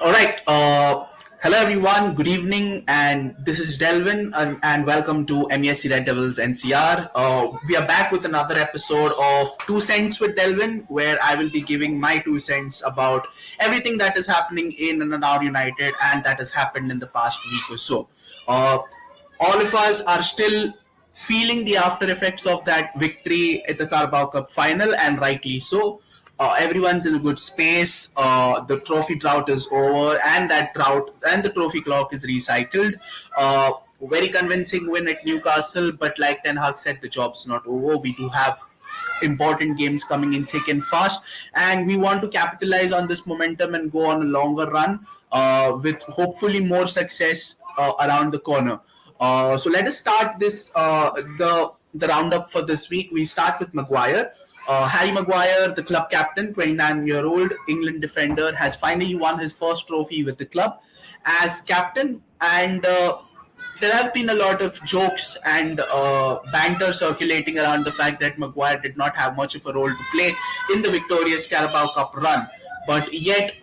All right. Hello, everyone. Good evening. And this is Delvin, and welcome to MESC Red Devils NCR. We are back with another episode of 2 Cents with Delvin, where I will be giving my 2 cents about everything that is happening in and around United and that has happened in the past week or so. Uh, all of us are still feeling the after effects of that victory at the Carabao Cup final, and rightly so. Everyone's in a good space. The trophy drought is over, and that drought and the trophy clock is recycled. Very convincing win at Newcastle, but like Ten Hag said, the job's not over. We do have important games coming in thick and fast, and we want to capitalize on this momentum and go on a longer run with hopefully more success around the corner. So let us start this the roundup for this week. We start with Maguire. Harry Maguire, the club captain, 29-year-old England defender, has finally won his first trophy with the club as captain, and there have been a lot of jokes and banter circulating around the fact that Maguire did not have much of a role to play in the victorious Carabao Cup run. But yet,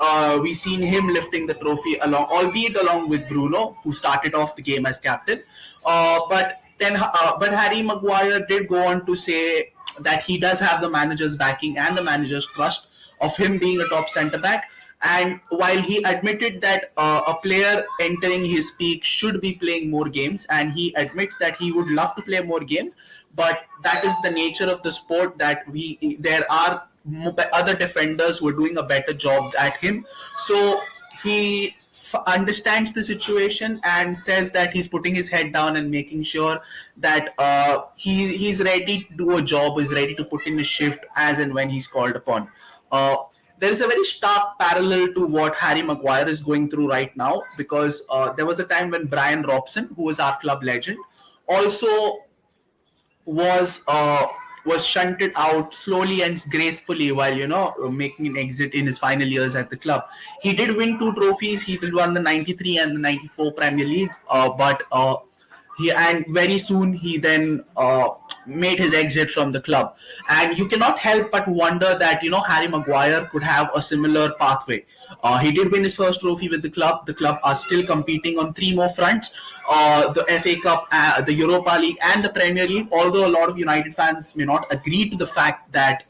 we seen him lifting the trophy along, albeit along with Bruno, who started off the game as captain. But Harry Maguire did go on to say that he does have the manager's backing and the manager's trust of him being a top centre back. And while he admitted that a player entering his peak should be playing more games, and he admits that he would love to play more games, but that is the nature of the sport that there are other defenders who are doing a better job at him. So he understands the situation and says that he's putting his head down and making sure that he's ready to do a job, is ready to put in a shift as and when he's called upon. Uh, there is a very stark parallel to what Harry Maguire is going through right now, because there was a time when Brian Robson, who was our club legend, also was was shunted out slowly and gracefully while making an exit in his final years at the club. He did win two trophies. He did won the '93 and the '94 Premier League, but he and very soon he then made his exit from the club. And you cannot help but wonder that Harry Maguire could have a similar pathway. He did win his first trophy with the club. The club are still competing on three more fronts: the FA Cup, the Europa League, and the Premier League. Although a lot of United fans may not agree to the fact that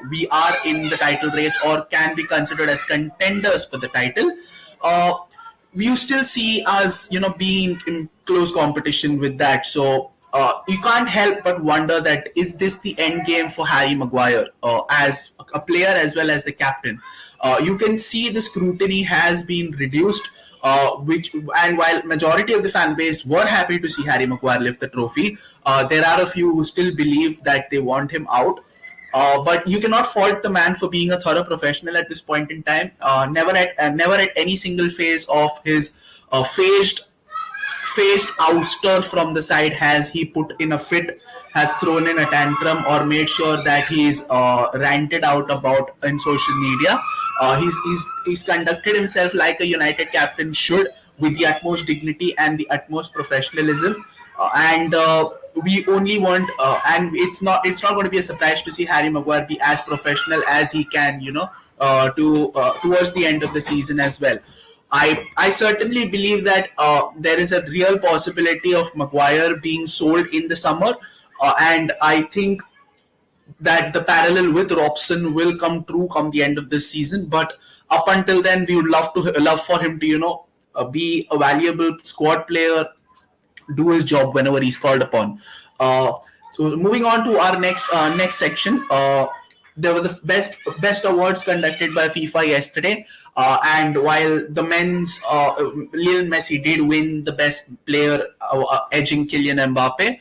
we are in the title race or can be considered as contenders for the title, you still see us, being in close competition with that. So you can't help but wonder that is this the end game for Harry Maguire as a player as well as the captain? You can see the scrutiny has been reduced. And while majority of the fan base were happy to see Harry Maguire lift the trophy, there are a few who still believe that they want him out. But you cannot fault the man for being a thorough professional at this point in time. Never at any single phase of his phased ouster from the side has he put in a fit, has thrown in a tantrum, or made sure that he's ranted out about in social media. He's conducted himself like a United captain should, with the utmost dignity and the utmost professionalism. And we only want, and it's not going to be a surprise to see Harry Maguire be as professional as he can, towards the end of the season as well. I certainly believe that there is a real possibility of Maguire being sold in the summer, and I think that the parallel with Robson will come true come the end of this season. But up until then, we would love for him to be a valuable squad player, do his job whenever he's called upon. So moving on to our next section. There were the best awards conducted by FIFA yesterday, and while the men's Lionel Messi did win the best player, edging Kylian Mbappe.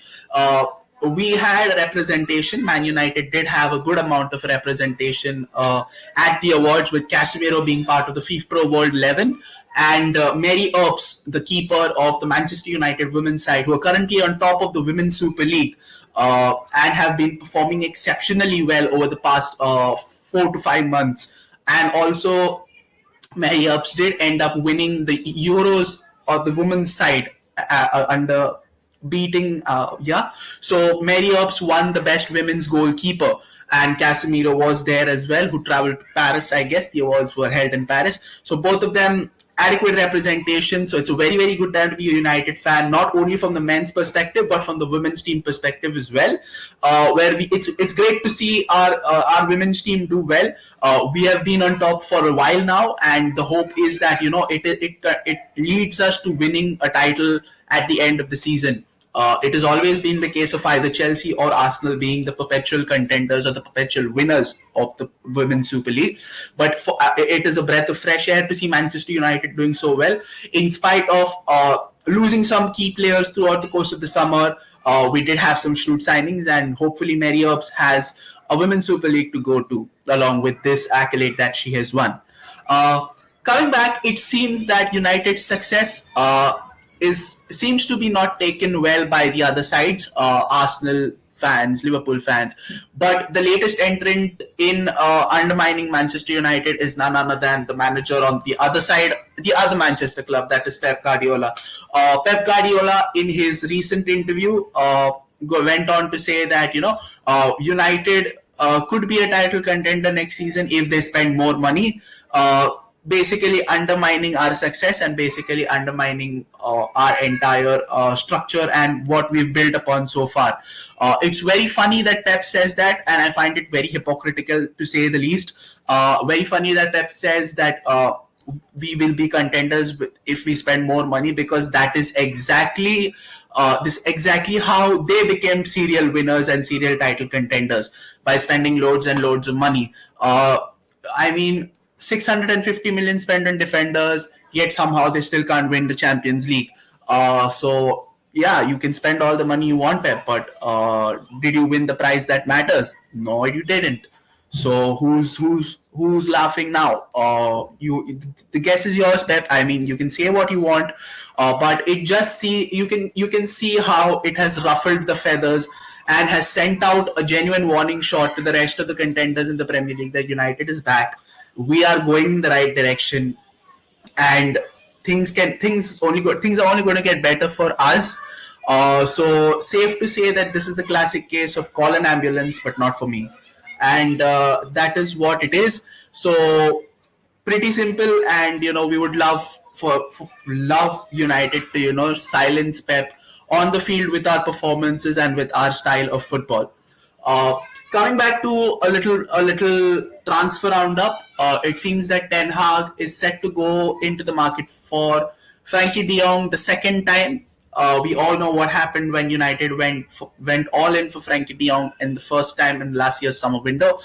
We had representation. Man United did have a good amount of representation at the awards, with Casemiro being part of the fifpro World 11, and Mary Earps, the keeper of the Manchester United women's side, who are currently on top of the Women's Super League and have been performing exceptionally well over the past 4 to 5 months. And also, Mary Earps did end up winning the Euros of the women's side under beating so Mary Earps won the best women's goalkeeper, and Casemiro was there as well, who traveled to Paris. I guess the awards were held in Paris, so both of them adequate representation. So it's a very, very good time to be a United fan, not only from the men's perspective, but from the women's team perspective as well. Where it's great to see our women's team do well. We have been on top for a while now, and the hope is that it leads us to winning a title at the end of the season. It has always been the case of either Chelsea or Arsenal being the perpetual contenders or the perpetual winners of the Women's Super League. But it is a breath of fresh air to see Manchester United doing so well, in spite of losing some key players throughout the course of the summer. We did have some shrewd signings, and hopefully Mary Earps has a Women's Super League to go to, along with this accolade that she has won. Coming back, it seems that United's success seems to be not taken well by the other sides, Arsenal fans, Liverpool fans. But the latest entrant in undermining Manchester United is none other than the manager on the other side, the other Manchester club, that is Pep Guardiola. Pep Guardiola, in his recent interview, went on to say that United could be a title contender next season if they spend more money. Basically undermining our success and basically undermining our entire structure and what we've built upon so far. It's very funny that Pep says that, and I find it very hypocritical to say the least. Very funny that Pep says that we will be contenders if we spend more money, because that is exactly how they became serial winners and serial title contenders, by spending loads and loads of money. I mean, 650 million spent on defenders, yet somehow they still can't win the Champions League. So yeah, you can spend all the money you want, Pep, but did you win the prize that matters? No, you didn't. So who's laughing now? The guess is yours, Pep. I mean, you can say what you want, but you can see how it has ruffled the feathers and has sent out a genuine warning shot to the rest of the contenders in the Premier League that United is back. We are going in the right direction, and things are only going to get better for us. So safe to say that this is the classic case of call an ambulance, but not for me, and that is what it is. So pretty simple, and we would love love United to silence Pep on the field with our performances and with our style of football. Coming back to a little transfer roundup, it seems that Ten Hag is set to go into the market for Frankie de Jong the second time. We all know what happened when United went all in for Frankie de Jong in the first time in last year's summer window.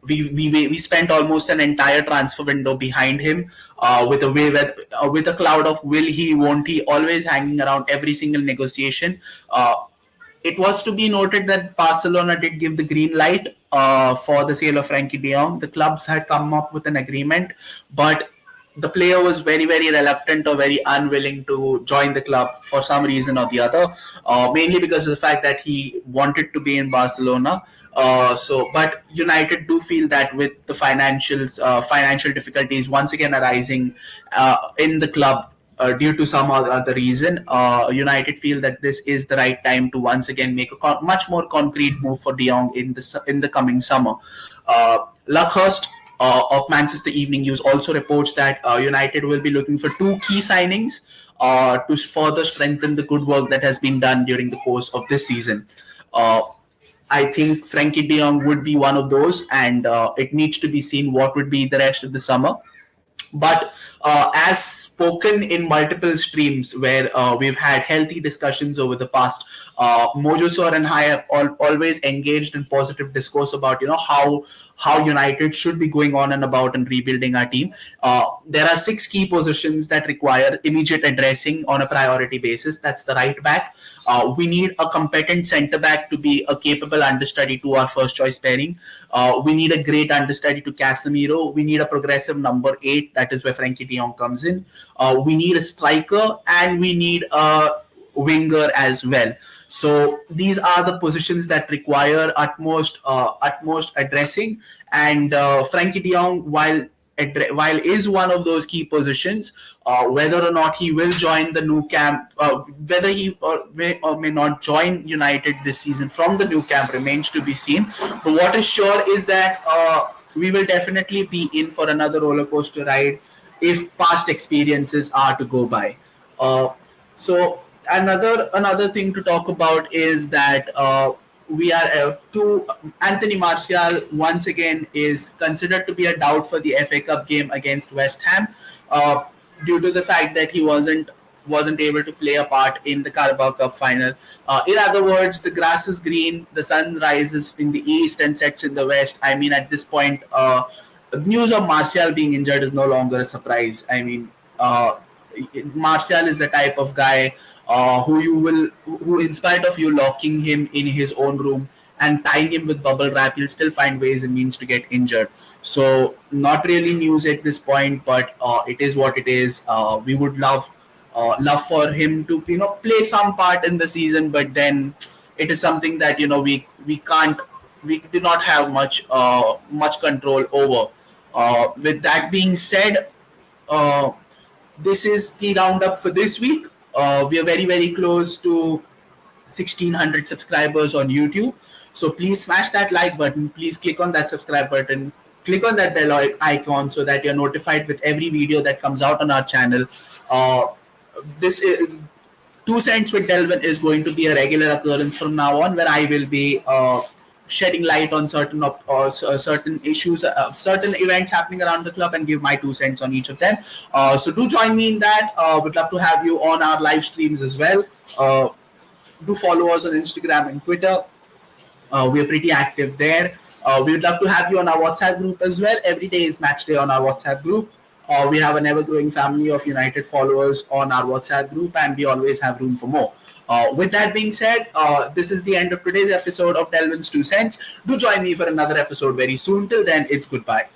We spent almost an entire transfer window behind him, with a cloud of will he, won't he, always hanging around every single negotiation. It was to be noted that Barcelona did give the green light for the sale of Frankie de Jong. The clubs had come up with an agreement, but the player was very, very reluctant or very unwilling to join the club for some reason or the other, mainly because of the fact that he wanted to be in Barcelona. But United do feel that with the financial difficulties once again arising in the club, due to some other reason, United feel that this is the right time to once again make a much more concrete move for De Jong in the coming summer. Luckhurst of Manchester Evening News also reports that United will be looking for two key signings to further strengthen the good work that has been done during the course of this season. I think Frankie de Jong would be one of those, and it needs to be seen what would be the rest of the summer. But as spoken in multiple streams where we've had healthy discussions over the past, Mojo Sir and I have always engaged in positive discourse about how United should be going on and about and rebuilding our team. There are 6 key positions that require immediate addressing on a priority basis. That's the right back. We need a competent centre back to be a capable understudy to our first choice pairing. We need a great understudy to Casemiro. We need a progressive number 8. That is where Frankie de Jong comes in. We need a striker, and we need a winger as well. So these are the positions that require utmost addressing. And Frankie de Jong, while is one of those key positions, whether or not he will join the new camp, whether he may or may not join United this season from the new camp remains to be seen. But what is sure is that we will definitely be in for another roller coaster ride if past experiences are to go by. Uh, so another thing to talk about is that we are to Anthony Martial once again is considered to be a doubt for the FA Cup game against West Ham, uh, due to the fact that he wasn't able to play a part in the Carabao Cup final. In other words, the grass is green, the sun rises in the east and sets in the west. I mean, at this point, news of Martial being injured is no longer a surprise. I mean, Martial is the type of guy who, in spite of you locking him in his own room and tying him with bubble wrap, he'll still find ways and means to get injured. So, not really news at this point, but it is what it is. We would love for him to play some part in the season, but then it is something that we do not have much control over. With that being said, uh, this is the roundup for this week. We are very, very close to 1,600 subscribers on YouTube. So please smash that like button. Please click on that subscribe button. Click on that bell icon so that you're notified with every video that comes out on our channel. Uh, this is, 2 cents with Delvin is going to be a regular occurrence from now on, where I will be shedding light on certain issues, certain events happening around the club, and give my 2 cents on each of them. So do join me in that. Would love to have you on our live streams as well. Do follow us on Instagram and Twitter. We're pretty active there. We would love to have you on our WhatsApp group as well. Every day is match day on our WhatsApp group. We have an ever-growing family of United followers on our WhatsApp group, and we always have room for more. With that being said, this is the end of today's episode of Delvin's 2 Cents. Do join me for another episode very soon. Till then, it's goodbye.